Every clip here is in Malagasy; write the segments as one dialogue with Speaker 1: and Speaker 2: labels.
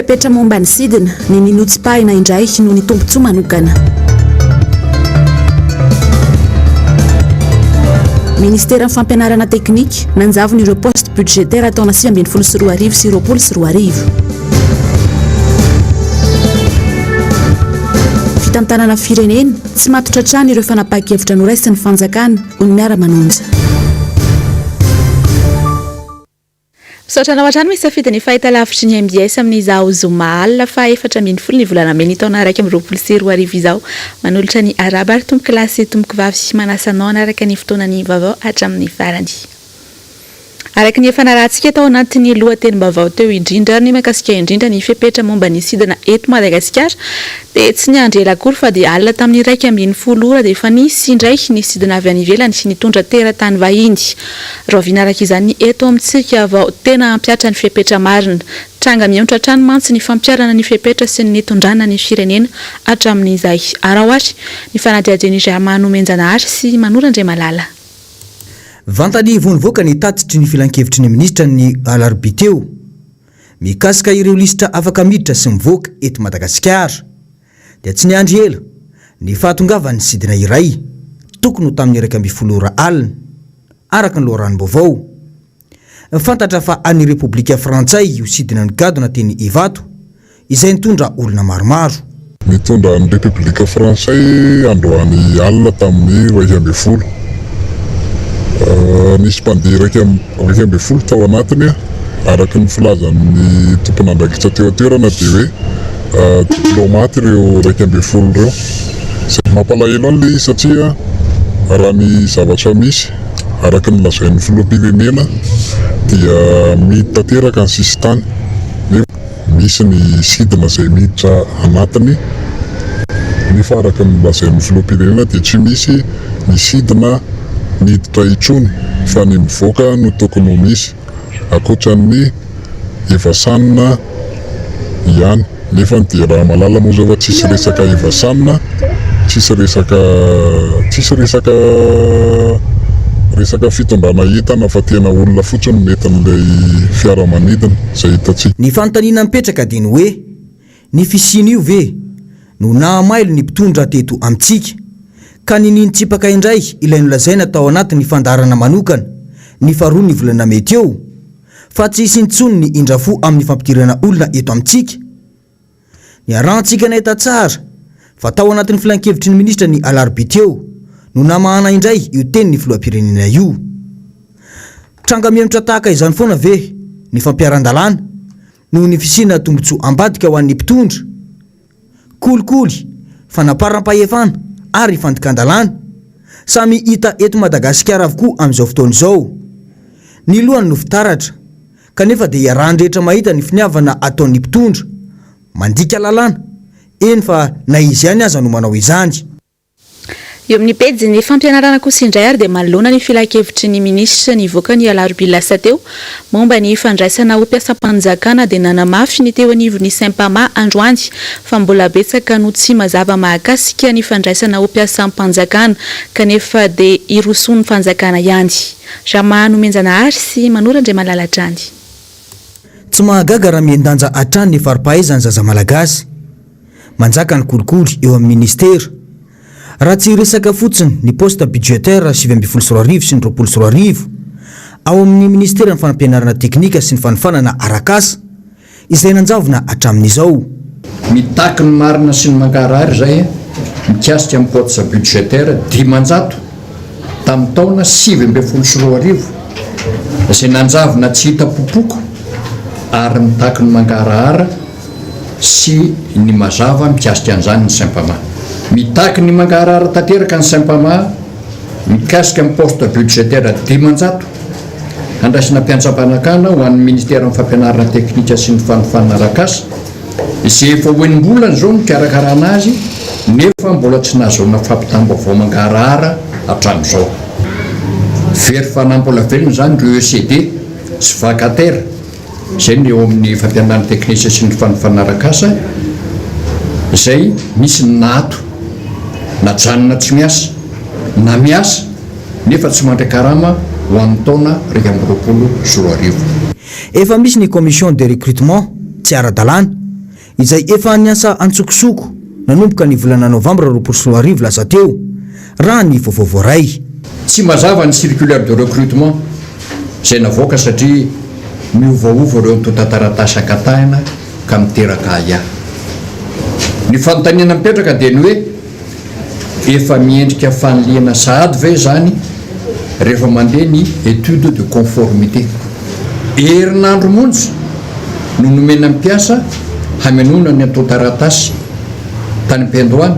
Speaker 1: fepetra momba ny sidina ny ninotsipahina indray no ny tombontsoa manokana. Ministera ny fampianarana teknika nanjavona ireo poste budgétaire taona 2024 sy 2024. Fitantanana firenena tsy matotra trano ireo fanapahan-kevitra noraisin'ny fanjakana ho ny miara-manonja.
Speaker 2: Misaotra anao misy safidy ny fahitalavitry ny MBS amin'izao Zoma alina fa 440 ny volana meny taona 2024 izao manolotra ny araba ary tomboky lahy sy tomboky vavy sy manasanao anaraka ny fotoanany vaovao hatramin'ny farany. Araka ny efa narahantsika tao anatin'ny lohatenim-baovao teo indrindra ny mahakasika indrindra ny fepetra momba ny sidina eto Madagasikara dia tsy ny andrela akory fa dia alina tamin'ny 140 ora dia efa nisy indray ny sidina avy any ivelany sy nitondra teratany vahiny. Raha vinaraka izany eto amintsika vao tena ampiatra ny fepetra marina. Tranga miontra trano mantsy ny fampiarana ny fepetra sy ny tondrana ny firenena hatramin'izay. Arahoary ny fanadihadiany Manomenjanahary sy Manorandre Malala.
Speaker 3: Vantany vonovoaka ny tatitry ny filan-kevitry ny ministra ny alarobia teo mikasika ireo lisitra afaka miditra sy mivoaka eto Madagasikara dia tsy ny andry ela ny fahatongavany sidina iray tokony ho tamin'ny 140 ora alina araka ny loharano-baovao. Fantatra fa any Repoblika Frantsay io sidina ny gadona teny Ivato izay nitondra olona maromaro.
Speaker 4: Mitondra ny Repoblika Frantsay androany alina tamin'ny 240. Nisy mpandeha 240 tao anatiny araka ny filazan'ny tompon'andraikitra teo an-toerana dia hoe diplomaty ireo 240 ireo. Izay mampalahelo an'ilay satria raha ny zavatra misy araka ny lazain'ny filoham-pirenena dia mitateraka ny sisy tany. Misy ny sidina izay miditra anatiny nefa araka ny lazain'ny filoham-pirenena dia tsy misy ny sidina miditra intsony fa ny mivoaka no tokony ho misy ankoatran'ny evasanina ihany. Nefa dia raha malala moa zao fa tsisy resaka evasanina, tsisy resaka fitondrana entana fa tena olona fotsiny mety n'ilay fiaramanidina izay hitantsika.
Speaker 3: Ny fanontaniana mipetraka dia ny hoe ny fisiny io ve no nahamailo ny mpitondra teto amintsika ka niny tsipaka indray ilay nolazaina tao anaty ny fandarana manokana ny faharoa ny volana mety eo fa tsy isy intsony ny indrafo amin'ny fampidirana olona eto amintsika. Ny arantsika nahita tsara fa tao anatin'ny filan-kevitry ny ministra ny alarobia teo no namahana indray io teny ny filoham-pirenena io. Tranga miemotra tahaka izany foana ve ny fampiaran-dalàna noho ny fisina tombontsoa ambadika ho an'ny mpitondra kolikoly fanaparam-pahefana ary fandikan-dalàna samy hita eto Madagasikara avokoa amin'izao fotoana izao. Ny lohany no fitaratra kanefa dia iarahan'ny rehetra mahita ny finiavana ataon'ny mpitondra mandika lalàna eny fa na izy ihany aza no manao izany.
Speaker 2: Eo amin'ny pejy ny fampianarana kosa indray ary dia manoloana ny filan-kevitry ny ministra nivoaka ny alarobia lasa teo momba ny fandraisana ho mpiasam-panjakana dia nanamafy ny teo anivon'ny Saint-Pama androany fa mbola betsaka no tsy mazava mahakasika ny fandraisana ho mpiasam-panjakana kanefa dia irosony fanjakana ihany. Manomenjanahary sy Manorandre Malala trany.
Speaker 3: Tsy mahagaga raha miendanja hatrany ny fari-pahaizany zaza malagasy manjaka ny kolikoly eo amin'ny ministera. Raha tsy resaka fotsiny ny poste budgétaire 720 sy ny 20 ao amin'ny ministera ny fanampianarana teknika sy ny fanofanana arakasa izay nanjavona hatramin'izao.
Speaker 5: Mitaky ny marina sy ny mankarary zay mikasika amin'ny poste budgétaire 500 tamin'ny taona 2022 izay nanjavona tsy hita popoko ary mitaky ny mankarahara sy ny mazava mikasika an'izany ny Saint-Pama. Mitaky ny mankarahara tanteraka ny Saint-Pama mikasika amin'ny poste budgétaire 500 andraisana mpiantsampanakana ho an'ny ministera amin'ny fampianarana teknika sy ny fanofanana arakasa izay efa hoenim-bolana zao nikarakarana azy nefa mbola tsy nahazoana fampitam-baovao mankarahara hatramin'izao. Very fanambola velona zany ireo ECD sy vacataire izay ny eo amin'ny fampianarana teknika sy ny fanofanana arakasa izay misy nato najanona tsy miasa na miasa nefa tsy mandray karama ho an'ny taona 2024.
Speaker 3: Efa misy ny commission de recrutement tsy ara-dalàna izay efa niasa antsokosoko nanomboka ny volana novambra 2024 lasa teo raha ny vaovao voaray.
Speaker 5: Tsy mazava ny circulaire de recrutement izay navoaka satria miovaova ireo mitotataratasa akatahana ka miteraka aia. Ny fanontaniana mipetraka dia ny hoe efa miendrika fanoliana sahady ve zany rehefa mandeha ny étude de conformité. Herinandro monja no nomena mpiasa haminona ny atotaratasy tany mpendoany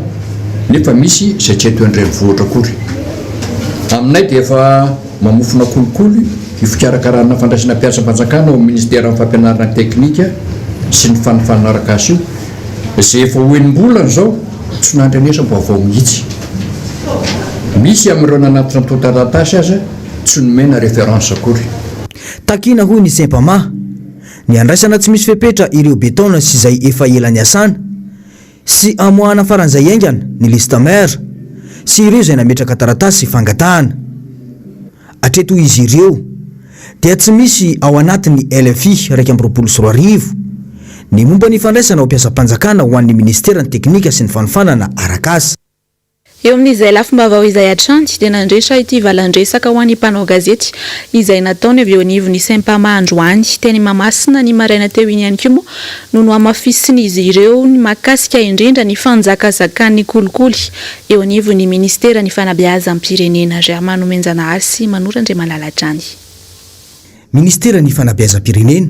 Speaker 5: nefa misy izay tsy eto andrenivohitra akory. Aminay dia efa mamofona kolikoly fikarakarana fandraisana mpiasa-panjakana ao ministère ny fampianarana teknika sy ny fanofanaraka azy io izay efa hoenim-bolana zao tsy nandrenesa mbo avao mihitsy. Misy amin'ireo nanatitra ny totaratasy aza tsy nomena référence akory.
Speaker 3: Takina hoy ny Sempama ny andraisana tsy misy fepetra ireo betona sy izay efa ela ny asana sy amoahana faran'izay aingana ny lista maire sy ireo izay nametraka taratasy fangatahana. Atreto izy ireo dia tsy misy ao anatin'ny LFI 2024 ny momba ny fandraisana ao mpiasa-panjakana ho an'ny ministera ny teknika sy ny fanofanana arakasa.
Speaker 2: Eo amin'izay lafim-baovao izay atranty dia nandresitra ity valandresaka ho an'ny mpanao gazety izay nataony avy eo anivon'ny Sempama androany. Teny Mamasina ny maraina teo iny ihany koa moa no hamafisin'izy ireo ny mahakasika indrindra ny fanjakazakany kolikoly eo anivon'ny ministera ny fanabeazam-pirenena. Manomenjana asy Manorandre Malalatrany.
Speaker 3: Ministera ny fanabeazam-pirenena,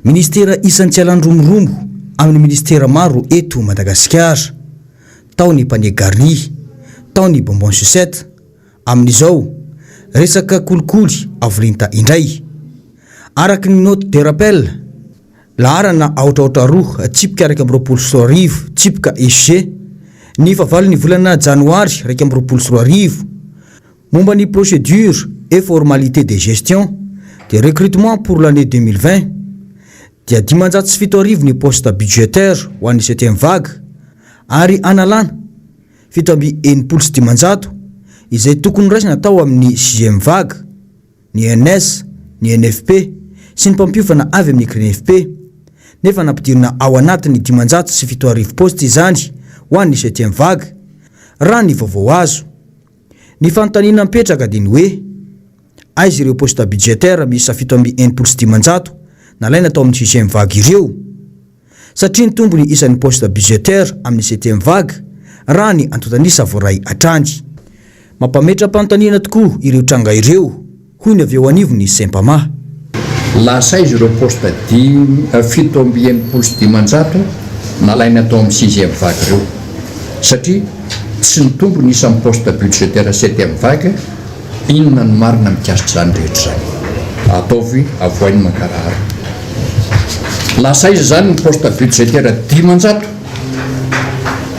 Speaker 3: ministera isan'ny tsy alandromorombo amin'ny ministera maro eto Madagasikara. Tao ny panier garni, tao ny bonbon sucette, amin'izao resaka kolikoly avorinta indray. Araky ny note de rappel, laharana aotraotra roa tsipika 2024 tsipika SG ny favalo ny volana janoary 2024 momba ny procédure et formalité de gestion de recrutement pour l'année 2020 dia 507 ny poste budgétaire ho an'ny 7e vague ary analana 780 izay tokony raisina tao amin'ny 6e vague ny NS, ny NFP sy ny mpampiofana avy amin'ny CNFP nefa nampidirina ao anatin'ny 570 poste izany ho an'ny 7e vague raha ny vaovao azo. Ny fanontaniana mipetraka dia ny hoe aiza ireo poste budgétaire misy 780 nalaina tao amin'ny 6e vague ireo satria ny tombony isan'ny poste budgétaire amin'ny 7e vague raha ny antotanisa voaray atrandy. Mampametra mpanontaniana tokoa ireo tranga ireo hoy ny avy eo anivon'ny Sempama.
Speaker 5: Lasa izy ireo poste 780 nalaina tao amin'ny 6e vague ireo satria tsy ny tombony isan'ny poste budgétaire 7e vague inona ny marina mikasitra zany rehetra zany ataovy avoainy mankarahara. Lasa izy zany ny poste budgétaire 500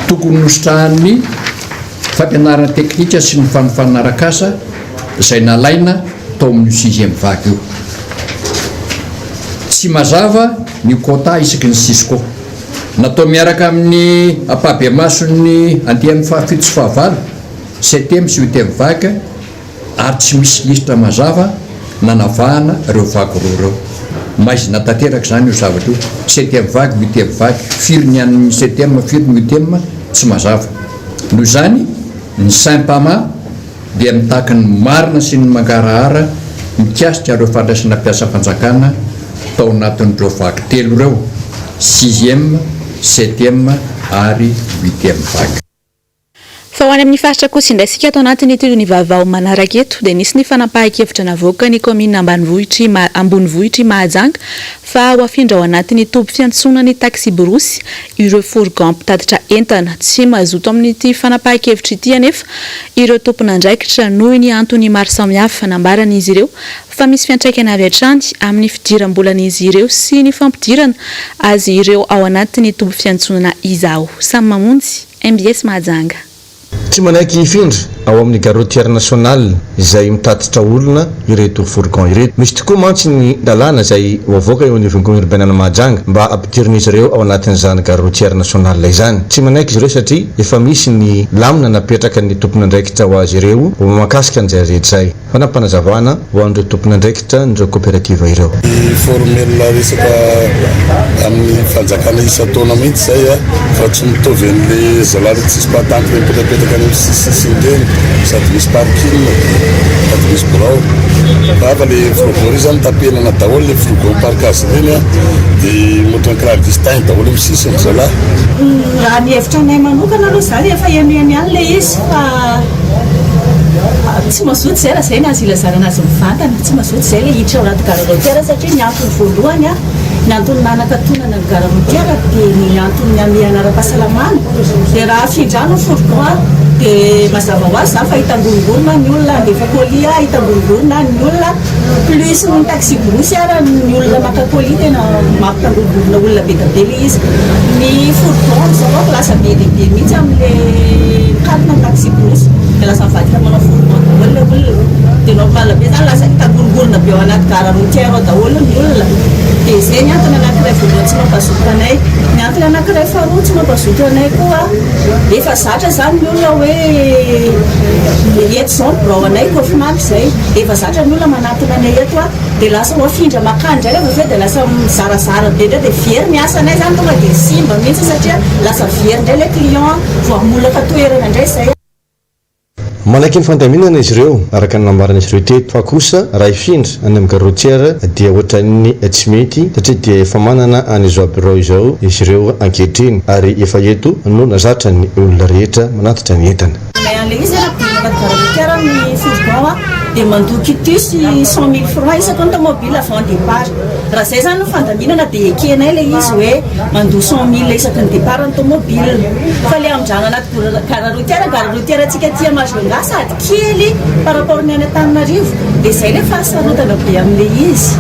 Speaker 5: tokony nosotrahan'ny fampianarana teknika sy ny fanofanana arakasa izay nalaina tao amin'ny 6e vague io. Tsy mazava ny quota isaky ny sisiko natao miaraka amin'ny apabemasony andian'ny fahafito sy fahavalo 7e sy 8e vague ary tsy misy listra mazava nanavahana ireo vague roa ireo. Maizy natateraka zany io zavatra io 7e vague 8e vague firy ny an'ny 7e firy ny 8e tsy mazava. Noho zany ny Sempama dia mitaka ny marina sy ny mangarahara mikasika ireo fandraisana mpiasa-panjakana tao anatin'ireo vague telo ireo 6e, 7e ary 8e vague.
Speaker 2: Fa ho any amin'ny faritra kosa indraisika ato anatin'ny tilo vaovao manaraka eto dia nisy ny fanapahan-kevitra navoaka ny komina Ambonivohitry Mahajanga fa ho afindra ao anatin'ny toby fiantsonany taxi borosy ireo fourgon mpitatitra entana. Tsy mazoto amin'ity fanapahan-kevitra ity anefa ireo tompon'andraikitra noho ny antony maro samihafa nambaran'izy ireo fa misy fiantraikana avy hatrany amin'ny fidiram-bolan'izy ireo sy ny fampidirana azy ireo ao anatin'ny toby fiantsonana izao. Samy mamonjy MBS Mahajanga.
Speaker 6: Tsy manaiky ifindra ao amin'ny garotière nationale izay mitatitra olona ireto fourgon ireto. Misy tokoa mantsy ny lalàna izay voavoaka eo anivon'ny urbaine Mahajanga mba ampidirin'izy ireo ao anatin'izany garotière nationale izany. Tsy manaiky izy ireo satria efa misy ny lamina napetraka ny tompon'andraikitra ho azy ireo ho makasika an'izay rehetra zay. Fanampanazavana ho an'ireo tompon'andraikitra n'ireo coopérative ireo.
Speaker 4: Formel resaka amin'ny fanjakana isa taona mihitsy zay fa tsy mitovy an'le zalaly tsisy patante mipetrapetraka any sisiny sady misy parking sady misy birao fa le fourgon zany tapenana daholo le fourgon parkage reny dia motrany kirary distinct daholo amin'ny sisiny zalahy.
Speaker 7: Raha ny hevitra anay manokana aloha zany efa emiamy any le izy fa tsy mazoto zay raha zay ny azy ilazarana azy mivantana tsy mazoto zay le hiditra ao anaty gararotière satria ny antony voalohany ny antony nanakatonana ny gararotière dia ny antony ame anara-pahasalamana dia raha findrano fourgon dia mazava ho azy zany fa hitangorongorona ny olona andefa colis hitangorongorona ny olona plus ny taxi brosy ara ny olona maka colis tena mampitangorongorona olona be da be le izy. Ny fourgon zao lasa be lehibe mihitsy amin'le kalina taxi brosy dia lasa mivadika manao fourgon daholo olona dia normal be zany lasa hitangorongorona be ao anaty gararotière ao daholo ny olona. Dia zay ny antony anankiray voalohany tsy mampazoto anay. Ny antony anankiray faharoa tsy mampazoto anay koa efa zatra zany ny olona hoe eto zao ny birao anay kaofimamy zay efa zatra ny olona manatona anay eto dia lasa mafindra makany ndray rehefa avy dia lasa mizarazara be ndray dia very ny asa anay zany tonga dia simba mihitsy satria lasa very ndray le client voamolaka toerana indray zay.
Speaker 6: Malaiky ny fandaminana izy ireo araka ny nambarana izy ireo teto fa kosa raha ifindra any amin'ny garotière dia ohatran'ny tsy mety satria dia efa manana an'izao birao izao izy ireo ankehitriny ary efa eto no nazatra ny olona rehetra manatitra ny entana.
Speaker 7: Le izy gararotière ny fourgon dia mandoky tus 100 000 francs isaka ny tomobile avant départ. Raha zay zany no fandaminana dia ekenay le izy hoe mandoa 100 000 isaky ny départ ny tomobile fa le amindrano anaty gararotière antsika tia Majunga sady kely par rapport ny any Antananarivo dia zay le fahasarotana be amin'le izy.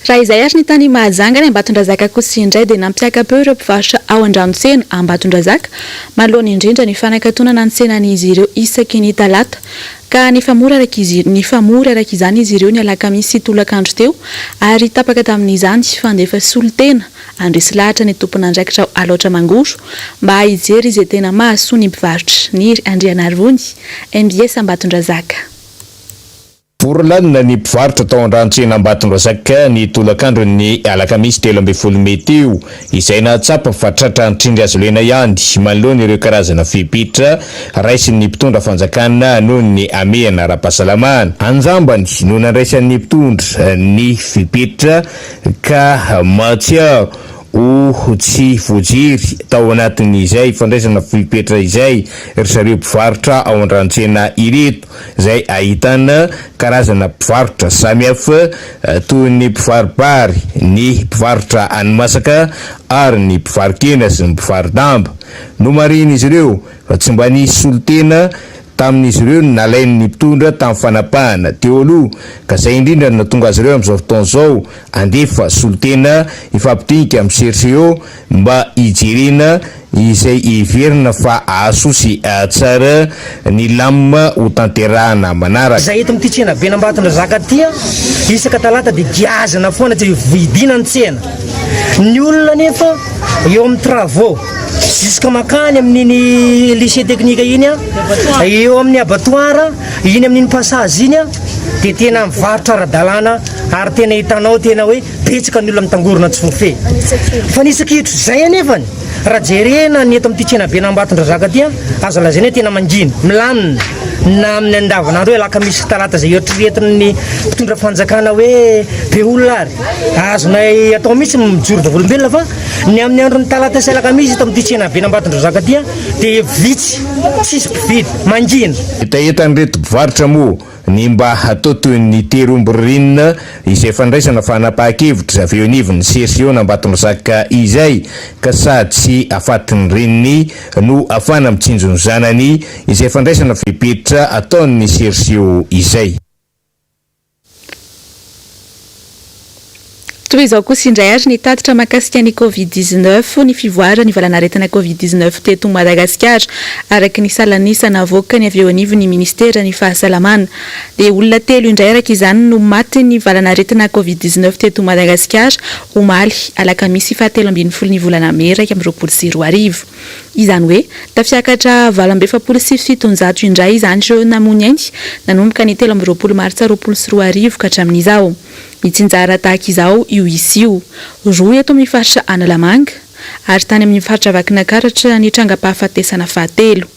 Speaker 2: Raha izay ary ny tany Mahajanga ny Ambatondrazaka kosa indray dia nampiaka peu ireo mpivarotra ao an-dranotsena Ambatondrazaka manoloana indrindra ny fanakatonana ny tsenan'izy ireo isaky ny talata ka nifamory araka izany izy ireo ny alakamisy sy tolakandro teo ary tapaka tamin'izany fandefa solitena andresy lahatra ny tompon'andraikitra aloatra mangoro mba hijery izay tena mahasoa ny mpivarotra. Niry Andrianarivony MBS Ambatondrazaka.
Speaker 8: Voronanina ny mpivarotra tao an-dranotsena Ambatondrazaka ny tolakandro ny alakamisy 13 Mey teo izay nahatsapa fa tratra antrindry azo lena ihany manoloana ireo karazana fipitra raisin'ny mpitondra fanjakana noho ny ameana ara-pahasalamana. Anjambany no nandraisan'ny mpitondra ny fipitra ka matsiaro tsy voajiry tao anatin'izay fandraisana fipetra izay ry zareo mpivarotra ao an-dranotsena ireto izay ahitana karazana mpivarotra samihafa toy ny mpivarobary, ny mpivarotra hani-masaka ary ny mpivarokena sy ny mpivarodamba. No marina izy ireo fa tsy mba nisy solitena tamin'izy ireo nalain'ny mpitondra tamin'ny fanapahana teo aloha ka zay indrindra no natonga azy ireo amin'izao fotoana izao andefa solitena ifampidinika amin'ny CRCO mba hijerena izay iverina fa ahasoa sy tsara ny lamina ho tanterahana manaraka.
Speaker 9: Zay eto amin'ity tsena be Ambatondrazaka tia isaka talata dia giazana foana tsy vidina ny tsena. Ny olona nefa eo amin'ny travaux jusqu'à makany amin'iny lycée technique iny eo amin'ny abattoir iny amin'iny passage iny dia tena mivarotra ara-dalàna ary tena hitanao tena hoe betsaka ny olona mitangorona tsy forfait fa nisakitro zay anefany raha jerena ny eto amin'ity tsena be Ambatondrazaka tia azo lazaina tena mangina milamina na amin'ny andavanandro hoe alakamisy talata zay eritreretin'ny mpitondra fanjakana hoe be olona ary azonay atao mihitsy mijoro davolombelona fa ny amin'ny andron'ny talata sy alakamisy eto amin'ity tsena be Ambatondrazaka tia dia vitsy tsisy mpividy mangina.
Speaker 8: Etaetan'ireto mpivarotra moa ny mba hatao toy ny teromboririna izay fandraisana fanapahan-kevitra avy eo anivon'ny CRCO Ambatondrazaka izay ka sady tsy afatin'ny reniny no afana mitsinjo ny zanany izay fandraisana fipetra ataon'ny CRCO izay.
Speaker 2: toy izao kosa indray ary ny tatitra mahakasika ny covid-19 ny fivoarana ny valanaretina covid-19 teto Madagasikara araka ny salanisana avoaka ny avy eo anivony ny ministera ny fahasalamana dia olona telo indray araka izany no maty ny valanaretina covid-19 teto Madagasikara omaly alakamisy 17 ny volana May 2024 izany hoe tafiakatra 27 indray izany ireo namony ainy nanomboka ny 13 Martsa 2024 ka hatramin'izao. Mitsinjara tahaka izao io isy io roa eto amin'ny faritra Analamanga ary tany amin'ny faritra Vakinankaratra ny trangam-pahafatesana fahatelo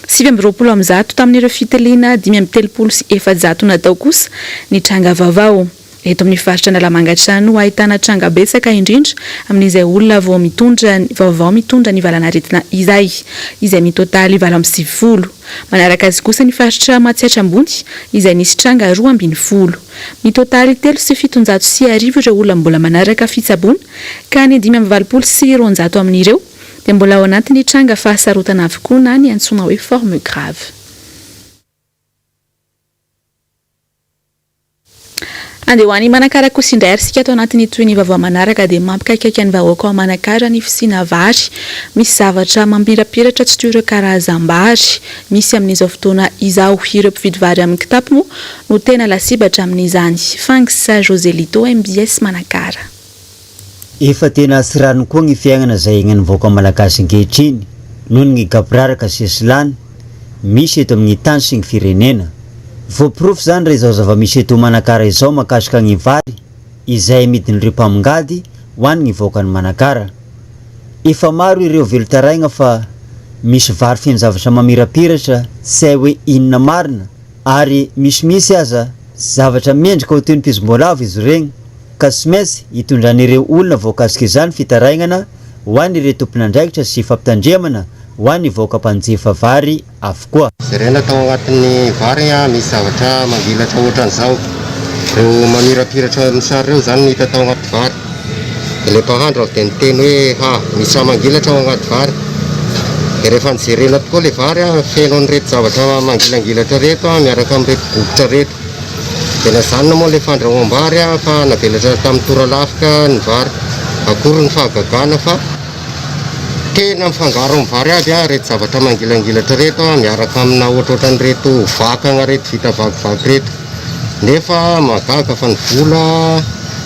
Speaker 2: 720 amin'ny zato tamin'ireo fitiliana 530 natao kosa ny tranga Vaovao. Eto amin'ny faritra Analamanga trano ahitana tranga betsaka indrindra amin'izay olona Vaovao mitondra ny valanaretina izay mitotaly 70. Manaraka azy kosa ny faritra Matsiatra Ambony izay nisy tranga 220. Mitotaly 370 ireo olona mbola manaraka fitsaboana ka ny 520 amin'ireo dia mbola ao anatin'ny tranga fahasarotana avokoa na ny antsoina hoe forme grave. Andehoany manakara kosa indray ary sika ato anatin'ny toy ny vaovao manaraka dia mampikaikaiky ny vahoaka ao manakara ny fisiana vary misy zavatra mampirapiratra tsy toy ireo karazam-bary misy amin'izao fotoana izao ireo mpividy vary amin'ny kitapo moa no tena lasibatra amin'izany. Fangisa Joselito MBS manakara.
Speaker 10: Efa tena sirano koa ny fiainana izay ny vahoaka malagasy ankehitriny noho ny gabraraka sesilany misy eto amin'ny tany sy ny firenena. Voaporofo zany raha izao zava-misy eto manakara izao makasika ny vary izay midin'ireo mpamongady ho an'ny vahoaka ny manakara. Efa maro ireo velotaraigna fa misy vary feno zavatra mamirapiratra sy hay hoe inona marina ary misy aza zavatra mendrika ho toy ny pizimbolavo izy regny ka sy maintsy hitondran'ireo olona voakasika izany fitaraignana ho an'ireo tompon'andraikitra sy fampitandremana ho an'ny vahoaka mpanjefa vary avokoa.
Speaker 11: Zerena tao agnatin'ny vary misy zavatra mangilatra ohatran'izao reo mamirapiratra misary reo zany hita tao agnaty vary dia le mpahandro avy dia niteny hoe misy raha mangilatra ao agnaty vary dia rehefa nijerena tokoa le vary feno an'ireto zavatra mangilangilatra reto miaraka amin'ireto bokotra reto dia nazanona moa le fandrahoam-bary fa navelatra tamin'ny tora lafika ny vary akory ny fahagagana fa tena mifangaro amin'ny vary aby reto zavatra mangilangilatra reto miaraka amina ohatrohatran'ireto vakana reto vita vakivaky reto nefa magaga fa ny vola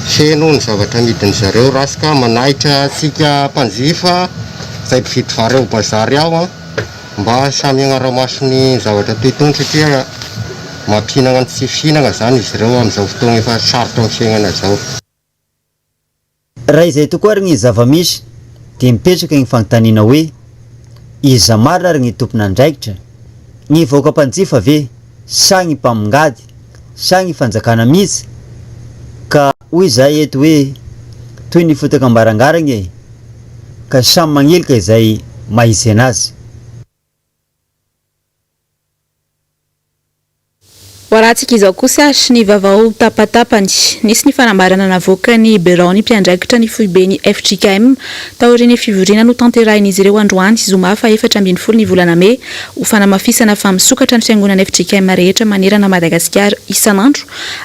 Speaker 11: feno ny zavatra midiny zareo rasika manahitra tsika mpanjifa izay mpividy vary ao bazary ao mba samy agnaramaso ny zavatra toytony satria mampihinana ny tsy fihinana zany izy ireo amin'izao fotoana efa sarotra amin'ny fiainana zao.
Speaker 10: Raha izay tokoa ary ny zava-misy dia mipetraka ny fanontaniana hoe iza marina ary ny tompon'andraikitra ny vahoaka mpanjifa ve sa ny mpamongady sa ny fanjakana mihitsy ka hoy izay eto hoe toy ny fotaka ambarangaragna ka samy magnelika izay mahisy anazy.
Speaker 2: Waratsika izao kosa ny vaovao tapatapany nisy ny fanambarana navoaka ny bureau ny mpiandraikitra ny foibeny FJKM taorian'ny fivoriana no tanterahiny izy ireo androany zoma fa 14 ny volana May ho fanamafisana fa misokatra ny fiangonana FJKM rehetra manerana Madagasikara isanandro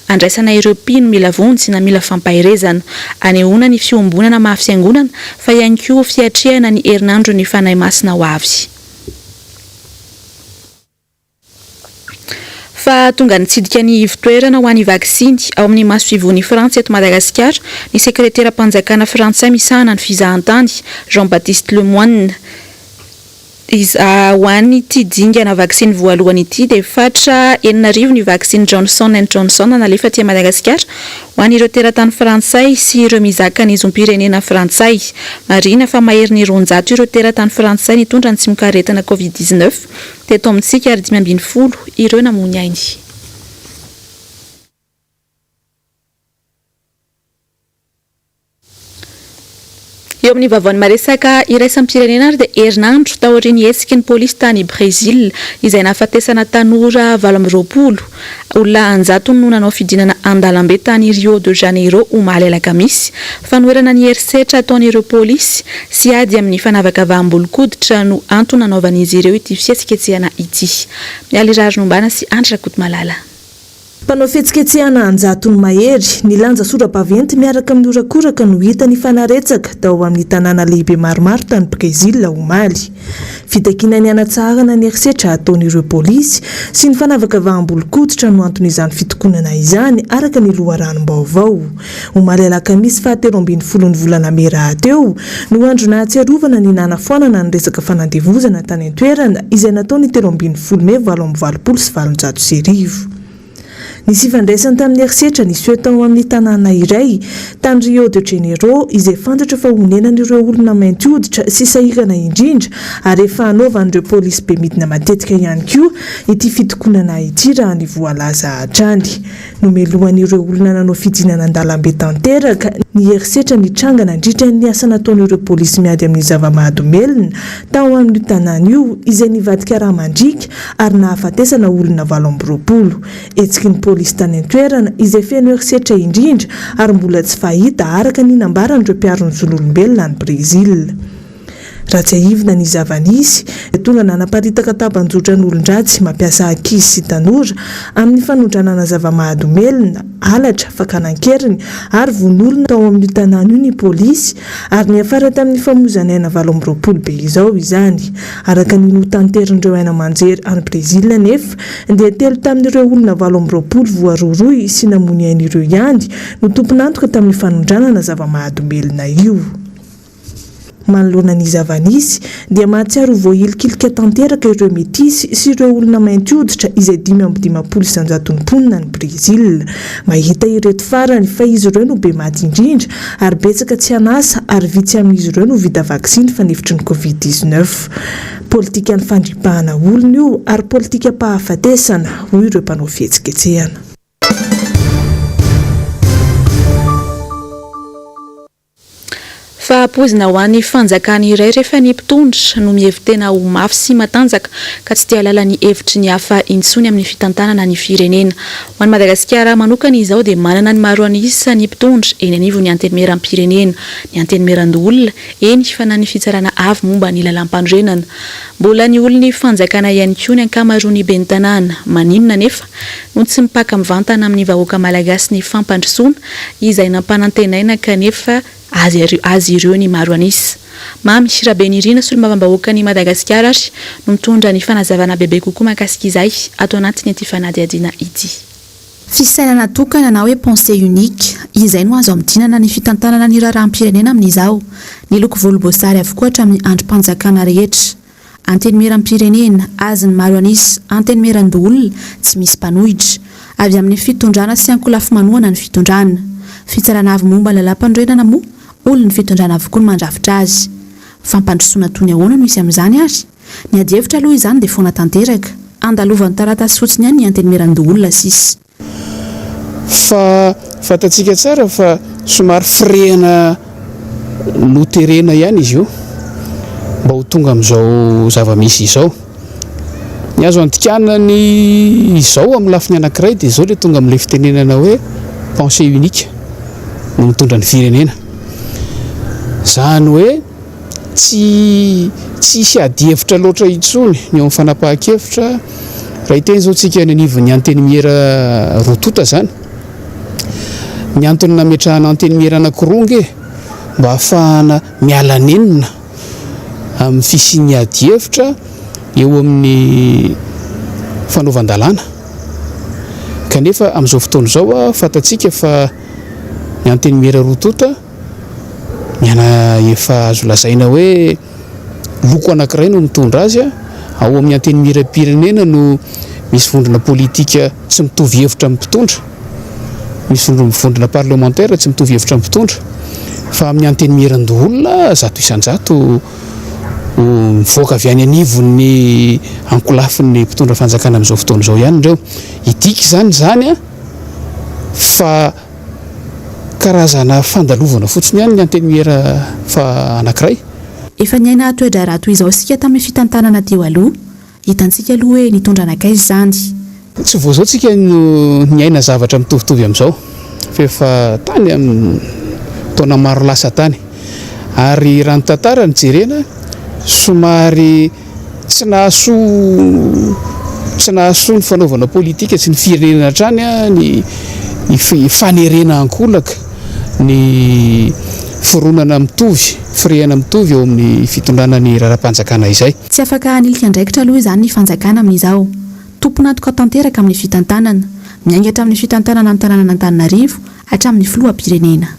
Speaker 2: andraisana ireo mpino mila vonjy na mila fampahirezana anehoana ny fiombonana mahafiangonana fa ihany koa fiatrehana ny herinandro ny fanahy masina ho avy. Fa tonga nitsidika ny ivitoerana ho an'ny vaksiny ao amin'ny maso fivoan'ny Frantsa eto Madagasikara ny sekretera mpanjakana frantsay misahana ny fizahantany Jean-Baptiste Lemoine ho an'ny ity dingana vaksiny voalohany ity dia fatra 9 ny vaksiny Johnson & Johnson nalefa tia Madagasikara ho an'ireo teratany frantsay sy ireo mizaka ny zom-pirenena frantsay. Marina fa mahery ny 200 ireo teratany frantsay nitondra ny tsy mikaretana covid-19 teto amintsika ary 520 ireo namony ainy. Eo amin'ny vaovany maresaka iraisampirenena ary dia herinandro taorian'ny hetsika ny polisy tany Brésil izay nahafatesana tanora 20 olona 100 no nanao fidinana andalambe tany Rio de Janeiro omaly alakamisy fanoherana ny herisetra ataon'ireo polisy sy ady amin'ny fanavaka vaham-bolokoditra no antony nanaovan'izy ireo ity fihetsiketsehana ity. Mialy rary nombana sy Andra Kotomalala.
Speaker 12: Mpanao fihetsiketsehana anjatony mahery nilanja sora-baventy miaraka amin'ny orakoraka no hita ny fanaretsaka tao amin'ny tanàna lehibe maromaro tany Brésil omaly. Fitakiana ny anatsarana ny erisetra ataon'ireo polisy sy ny fanavaka vaham-bolo-koditra no anton'izany fitokonana izany araka ny loharanom Vaovao. Omaly alakamisy 17 volana Mera teo no andro nahatsiarovana ny nanafoanana ny resaka fanandevozana tany an-toerana izay nataony 17 Mei 1979. Nisy ifandraisany tamin'ny erisetra nisy tao amin'ny tanàna iray tany Rio de Janeiro izay fantatra fa honenan'ireo olona mainty hoditra sy sahirana indrindra ary efa hanaovan'ireo polisy be midina matetika ihany koa ity fitokonana ity raha ny voalaza hatrany. Nomelohan'ireo olona nanao fidinana an-dalambe tanteraka ny erisetra nitrangana indritra ny asa nataon'ireo polisy miady amin'ny zava-mahadomelina tao amin'ny tanàna io izay nivadika raha mandrika ary nahafatesana olona 20. Etsiky ny polisy tany an-toerana izay feno erisetra indrindra ary mbola tsy fahita araka ny nambaran'ireo mpiaro ny zon'olombelona any Brésil. Raha tsy ahivina ny zava-nisy tonga nanaparitaka tabanjotra n'olon-dratsy mampiasa ankizy sy tanora amin'ny fanondranana zava-mahadomelina, halatra, fakanankeriny ary von'olona tao amin'ny tanàna io ny polisy ary niafara tamin'ny famozanaina 20 be izao izany. Araka ny notanterin'ireo aina aman-jery any Brésil nefa dia telo tamin'ireo olona 20 voarohirohy sy namony ain'ireo ihany no tompon'antoka tamin'ny fanondranana zava-mahadomelina io. Manoloana ny zava-nisy dia mahatsiaro voahilikilika tanteraka ireo metisy sy ireo olona mainty hoditra izay 520 mponina any Brésil. Mahita ireto farany fa izy ireo no be maty indrindra ary betsaka tsy hanasa ary vitsy amin'izy ireo no vita vaksiny fanefitry ny Covid-19. Politika ny fandripahana olona io ary politika pahafatesana hoy ireo mpanao fihetsiketsehana.
Speaker 2: Fa pozina ho an'ny fanjakana iray rehefa ny mpitondra no mihevy tena ho mafy sy matanjaka ka tsy tia lala ny hevitry ny hafa intsony amin'ny fitantanana ny firenena. Ho an'i Madagasikara manokana izao dia manana ny maro an'isa ny mpitondra eny anivony ny antenimieram-pirenena, ny antenimieran-dolona, eny fa na ny fitsarana avy momba ny lalam-pandrenana. Mbola ny olon'ny fanjakana ihany koa ny ankamaroany ben'ny tanàna, maninona nefa no tsy mipaka mivantana amin'ny vahoaka malagasy ny fampandrosoana izay nampanantenaina kanefa azy ireo ny maro an'isa. Mamy Shirabenirina solomavambahoaka ny Madagasikara ary no mitondra ny fanazavana bebe kokoa mahakasika izay ato anatiny ity fanadihadiana ity.
Speaker 1: Fisainana tokana na hoe pensée unique izay no azo amidinana ny fitantanana ny raharaham-pirenena amin'izao. Ny loko volomboasary avokoa hatramin'ny androm-panjakana rehetra. Antenimieram-pirenena, azony maro an'isa, antenimieran-dolona, tsy misy mpanohitra. Avy amin'ny fitondrana sy ankolafy manoana ny fitondrana. Fitsarana avy momba lalam-pandrenana moa, olona ny fitondrana avokoa no mandrafitra azy. Fampandrosoana toy ny ahoana no misy amin'izany ary? Ny adievitra aloha izany dia foana tanteraka. Andalovan'ny taratasy fotsiny ihany ny antenimieran-dolona sisy.
Speaker 13: Fa fatatsika tsara fa somary firehana loterena ihany izy io mba ho tonga amin'izao zava-misy izao. Ny azo antikana ny izao amin'ny lafiny anankiray dia izao ilay tonga amin'ilay fitenenana hoe pensée unique no mitondra ny firenena. Zany hoe tsy hisy adievitra loatra intsony ny eo amin'ny fanapahan-kevitra. Raha iteny izao tsika ny anivon'ny antenimiera rotota zany. Ny antony nametrahana antenimiera anankironge mba ahafahana miala nenina amin'ny fisian'ny adievitra eo amin'ny fanaovan-dalàna. Kanefa amin'izao fotoana izao fatatsika fa ny antenimiera rotota efa azo lazaina hoe loko anankiray no mitondra azy. Ao amin'ny antenimieram-pirenena no misy vondrona politika tsy mitovy hevitra amin'ny mpitondra, misy vondrona parlementaire tsy mitovy hevitra amin'ny mpitondra. Fa amin'ny antenimieran-dolona zato isan-jato mivoaka avy any anivon'ny ankolafin'ny mpitondra fanjakana amin'izao fotoana izao ihany ireo. Idika zany fa karazana fandalovana fotsiny ihany ny antenimiera fa anankiray.
Speaker 1: Efa niaina toedra raha toy izao sika tamin'ny fitantanana teo aloha, hitantsika aloha hoe nitondra anakaiza izany.
Speaker 13: Tsy vao izao tsika niaina zavatra mitovitovy amin'izao. Fa tany amin'ny taona maro lasa tany. Ary raha ny tantara ny jerena somary tsy nahasoa tsy nahasoa ny fanaovana politika tsy ny firenena trany ny fanerena ankolaka ny foronana mitovy firehana mitovy eo amin'ny fitondrana ny raharam-panjakana izay
Speaker 1: tsy afaka anilika andraikitra aloha izany ny fanjakana amin'izao tompona toka tanteraka amin'ny fitantanana miaingatra amin'ny fitantanana amin'ny tanàna Antananarivo hatramin'ny filoham-pirenena.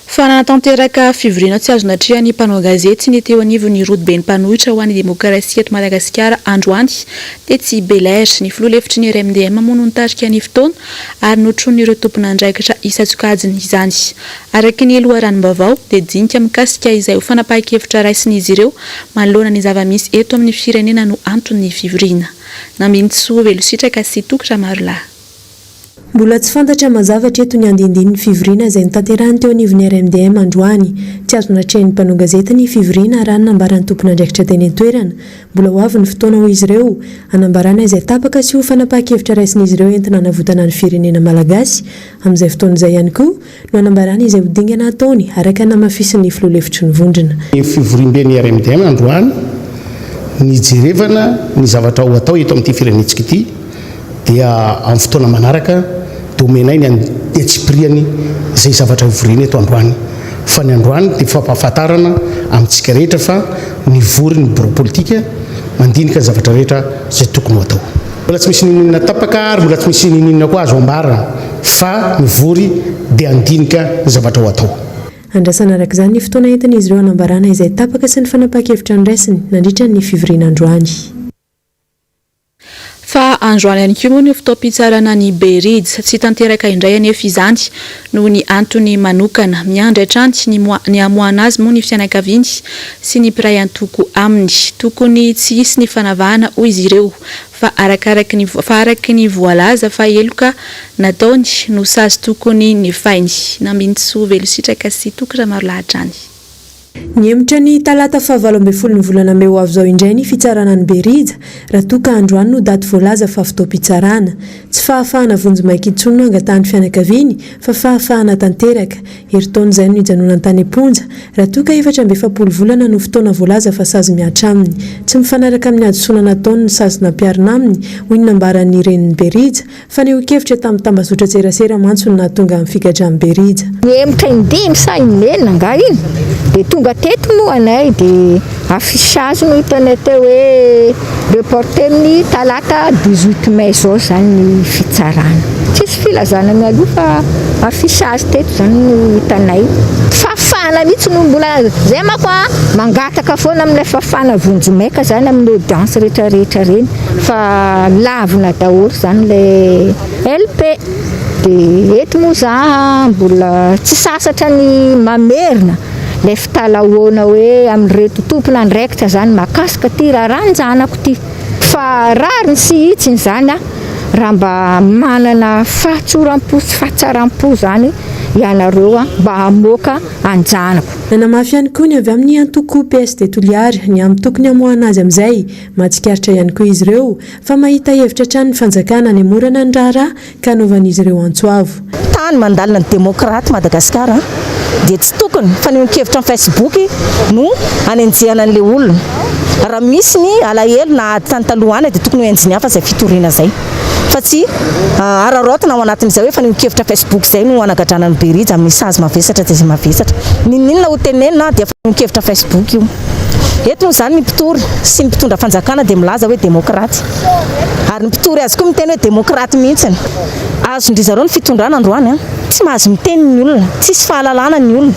Speaker 2: Fanana tanteraka fivoriana tsy azona trian'ny mpanao gazety ny teo anivon'ny rodoben'ny mpanohitra ho an'ny demokrasia eto Madagasikara androany dia tsy Belair ny filoha lefitry ny RMDM moa no nitarika ny fotoana ary notron'ireo tompon'andraikitra isa-tsokajiny izany. Araka ny loharanom-baovao dia dinika mikasika izay ho fanapahan-kevitra raisin'izy ireo manoloana ny zava-misy eto amin'ny firenena no antony fivoriana. Namintsy velositraka sy tokatra maro lahy.
Speaker 14: Mbola tsy fantatra mazavatra eto ny andindin'ny fivoriana izay nitanterahany teo anivon'ny RMDM androany. Tsy azona trian'ny mpanao gazety ny fivoriana raha nambaran'ny tompon'andraikitra teny an-toerana. Mbola ho avy ny fotoana ho izy ireo anambarana izay tapaka sy ho fanapahan-kevitra raisin'izy ireo entina hanavotana ny firenena malagasy. Amin'izay fotoana izay ihany koa no anambarana izay ho dingana ataony araka namafisin'ny filoha lefitry ny vondrona.
Speaker 13: Ny fivoriam-ben'ny RMDM androany nijerevana ny zavatra ho atao eto amin'ity firenentsika ity dia amin'ny fotoana manaraka domenay ny andetsipriany izay zavatra hivoriana eto androany fa ny androany dia fampahafantarana amintsika rehetra fa nivory ny bureau politika mandinika ny zavatra rehetra izay tokony ho atao. Mbola tsy misy ninina tapaka ary mbola tsy misy ninina koa azo ambarana fa nivory dia andinika ny zavatra ho atao.
Speaker 14: Andrasana araka izany ny fotoana entin'izy ireo anambarana izay tapaka sy ny fanapahan-kevitra ny raisiny nandritra ny fivoriana androany.
Speaker 2: Fa androany ihany koa moa ny fitaom-pitsarana ny Berids tsy tanteraka indray anefa izany noho ny antony manokana miandry hatrany ny amoahana azy moa ny fianakaviany sy ny mpiray antoko aminy tokony tsy hisy ny fanavahana hoy izy ireo fa araky ny voalaza fa eloka nataony no sazy tokony ny fainy namintsy velositraka sy tokatra maro lahatrany.
Speaker 14: Niemitra ny talata fahavalo ambin'ny folo ny volana May ho avy izao indray ny fitsarana ny Berida raha toka androany no daty voalaza fa fitaom-pitsarana tsy fahafahana vonjy maika intsony no angatahany fianakaviany fa fahafahana tanteraka heritaona izay no hijanona an-tany am-ponja raha toka 7 volana no fotoana voalaza fa sazy miatra aminy tsy mifanaraka amin'ny adosoana nataony ny sazy nampiarina aminy hoy ny nambaran'ny renin'ny Berida fa ny ho-kevitra tamin'ny tambazotra tserasera mantso no nahatonga amin'ny figadrany Berida.
Speaker 15: Niemitra indimy sa inenina nga iny dia tonga teto moa anay dia affichage no hitanay teo hoe reporter ny talata 18 May zao zany ny fitsarana. Tsisy filazana mialoha fa affichage teto zany no hitanay. Fafana mihitsy no mbola zay mako mangataka foana amin'ilay fafana vonjomaika zany amin'ny audience rehetrarehetra reny fa lavina daholo zany ilay LP. Dia eto moa za mbola tsy sasatra ny mamerina ilay fitalahoana hoe amin'ireto tompon'andraikitra zany makasika ty raharanjanako ty fa rariny sy hitsiny zany raha mba manana fahatsoram-po sy fahatsaram-po zany ianareo mba hamoaka anjanako.
Speaker 14: Nanamafy ihany koa ny avy amin'ny antoko PSD Toliary ny amin'ny tokony hamoahana azy amin'izay mahatsikaritra ihany koa izy ireo fa mahita hevitra trany ny fanjakana ny morana ny raharaha ka hanaovan'izy ireo antsoavo.
Speaker 16: Tany mandalina ny demokraty Madagasikara dia tsy tokony fa ny kevitra amin'ny Facebook no anenjehana an'ilay olona raha misy ny alahelo na ady tany talohana dia tokony ho enjiny hafa izay fitoriana zay fa tsy araraotana ao anatin'izay hoe fa ny kevitra Facebook zay no anagadrana ny Berida amin'ny sazy mavesatra dia izay mavesatra ninona ho tenenina dia fa ny kevitra Facebook io eto zany ny mpitory sy ny mpitondra fanjakana dia milaza hoe demokraty ary ny mpitory azy koa miteny hoe demokraty mihitsy azo ndry zareo ny fitondrana androany tsy mahazo miteny ny olona tsisy fahalalana ny olona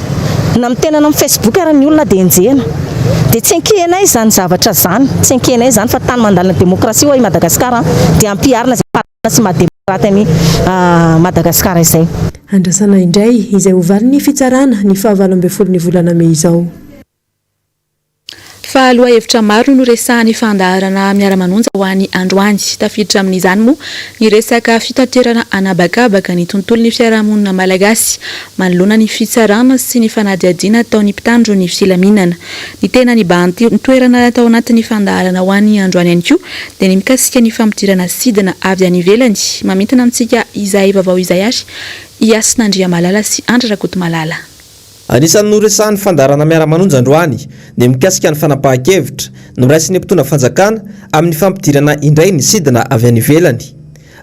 Speaker 16: na mitenana amin'ny Facebook ara ny olona dia enjehana dia tsy ankehinay zany zavatra zany tsy ankehinay zany fa tany mandalina demokrasia ho i Madagasikara dia ampiarina zay parana sy mahademokraty amin'ny Madagasikara izay.
Speaker 14: Andrasana indray izay hovaly ny fitsarana ny 17 ny volana May izao.
Speaker 2: Fa aloha hevitra maro no resahany fandaharana miara-manonja ho an'ny androany tafiditra amin'izany moa ny resaka fitaterana anabakabaka ny tontolo ny fiarahamonina malagasy manoloana ny fitsarana sy ny fanadihadiana ataon'ny mpitandro ny filaminana ny tena ny banty ny toerana atao anatin'ny fandaharana ho an'ny androany ihany koa dia ny mikasika ny famotirana sidina avy any ivelany mamintana amintsika izay vaovao izay ary Iasina Andriamalala sy Andra Rakotomalala.
Speaker 17: Anisan'ny noresahan'ny fandarana miara-manonja androany dia mikasika ny fanapahan-kevitra noraisiny mpitondra fanjakana amin'ny fampidirana indray ny sidina avy any ivelany.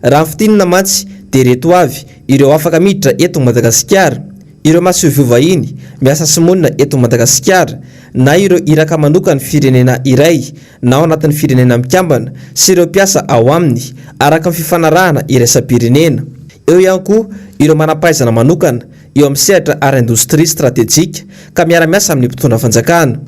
Speaker 17: Raha ny fitinina mantsy dia reto avy ireo afaka miditra eto Madagasikara, ireo maseho vahiny miasa sy monina eto Madagasikara, na ireo iraka manokany firenena iray na ao anatin'ny firenena mikambana sy ireo mpiasa ao aminy araka ny fifanarahana iraisam-pirenena. Eo ihany koa ireo manampahaizana manokana eo amin'ny sehatra ara-indostria stratégique ka miara-miasa amin'ny mpitondra fanjakana.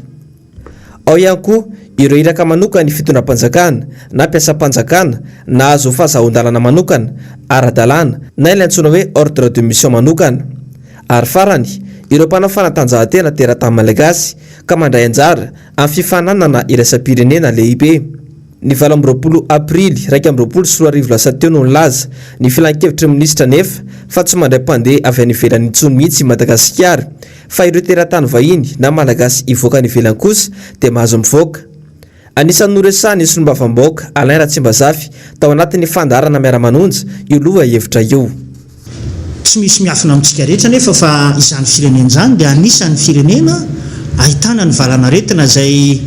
Speaker 17: Ao ihany koa ireo iraka manokany fitondram-panjakana na mpiasam-panjakana na azo fahazahon-dalana manokana ara-dalàna na ilay antsoina hoe ordre de mission manokana. Ary farany ireo mpanao fanatanjahantena teratany malagasy ka mandray anjara amin'ny fifananana iraisam-pirenena lehibe. Ny 20 aprily 2024 lasa teo no nilaza ny filan-kevitry minisitra nefa fa tsy mandray mpandeha avy any ivelany intsony mihitsy Madagasikara, fa ireo teratany vahiny na malagasy ivoaka any ivelany kosa dia mahazo mivoaka. Anisan'ny noresahany solombavam-bahoaka Alain Ratsimbazafy tao anatin'ny fandarana miara-manonja io loha hevitra io.
Speaker 18: Tsy misy miafina amintsika rehetra nefa fa izany firenena izany dia anisan'ny firenena ahitana ny valanaretina izay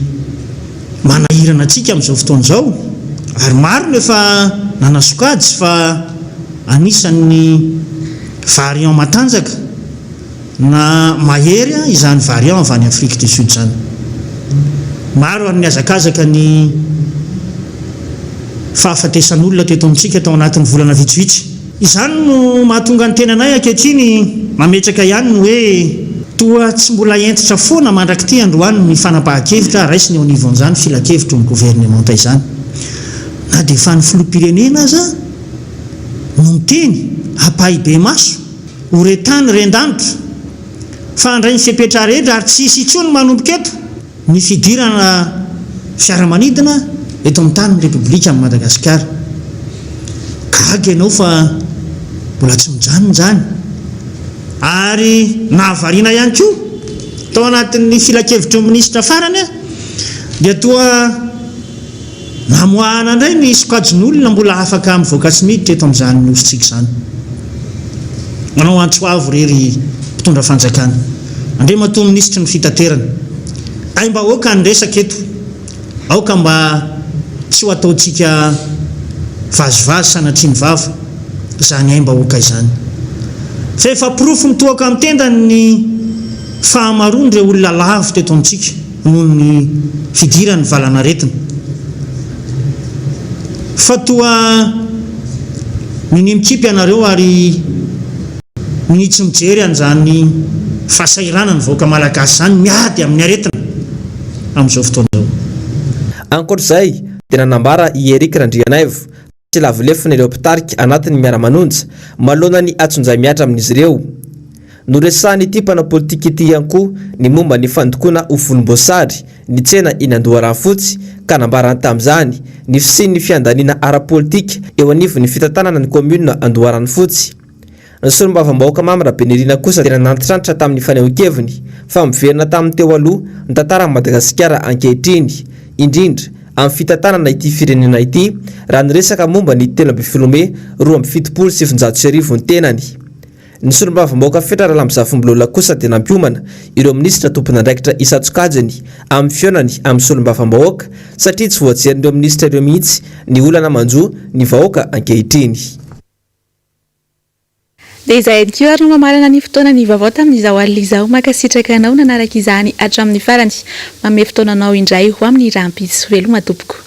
Speaker 18: manahirana antsika amin'izao fotoana izao, ary maro nefa nanasokajy fa anisan'ny variant matanjaka na mahery izany variant avy any Afrique du Sud izany. Maro ary ny azakazaka ny fahafatesan'olona teto amintsika tao anatin'ny volana vitsivitsy. Izany no mahatonga ny tenanay ankehitriny mametraka ihany ny hoe toa tsy mbola entitra foana mandrakity androany ny fanapahan-kevitra raisiny eo anivon'izany filan-kevitro ny gouvernementa izany. Na dia fa ny filoham-pirenena aza no miteny apahy be maso horetany ren-danitra fa andray ny fepetra rehetra ary tsy hisy intsony manomboka eto ny fidirana fiaramanidina eto amin'ny tanin'ny Repoblika amin'ny Madagasikara. Gaga ianao fa mbola tsy mijanona izany ary nahavariana ihany koa tao anatin'ny filan-kevitro minisitra farany dia toa namoahana indray ny sokajin'olona mbola afaka mivoaka tsy miditra eto amin'izany nositsika izany. Manao antsoavo rery mpitondra fanjakana andre matoa minisitry ny fitaterana aim-bahoaka ny resaka eto aoka mba tsy ho ataontsika vazivazy sanatriany vava izany aim-bahoaka izany. Fa efa pirofo mitoaka amin'ny tendany ny fahamaroany ireo olona lavo teto amintsika noho ny fidirany valanaretina. Fa toa minimikipy ianareo ary minitsy mijery an'izany fahasairana ny vahoaka malagasy izany miady amin'ny aretina amin'izao fotoana izao.
Speaker 17: Ankoatr'izay dia nanambara i Eric Randrianaivo tsy lavolefina ireo mpitarika anatin'ny miara-manonja manoloana ny atsonjay miatra amin'izy ireo. Noresahany ity mpanao politika ity ihany koa ny momba ny fandokoana ho volomboasary ny tsena iny Andoharanofotsy ka nambarany tamin'izany ny fisian'ny fiandaniana ara-politika eo anivon'ny fitantanana ny commune Andoharanofotsy. Ny solombavam-bahoaka Mamy Rabenirina kosa tena nantitrantitra tamin'ny fanehoan-keviny fa miverina tamin'ny teo aloha ny tantaran'i Madagasikara ankehitriny, indrindra amin'ny fitantanana ity firenena ity raha niresaka momba ny 13 Mey 2017 ny tenany. Ny solombavam-bahoaka Fetra Mbs Zoma kosa dia nampiomana ireo minisitra tompona andraikitra isan-tsokajiny amin'ny fionany amin'ny solombavam-bahoaka satria tsy voajerindreo minisitra ireo mihitsy ny olana manjo ny vahoaka ankehitriny.
Speaker 2: Dia izay ko ary no mamarana ny fotoana ny vaovao tamin'izao alina izao makasitraka anao nanaraka izany hatramin'ny farany manome fotoananao indray ho amin'ny rahampitso veloma tompoko.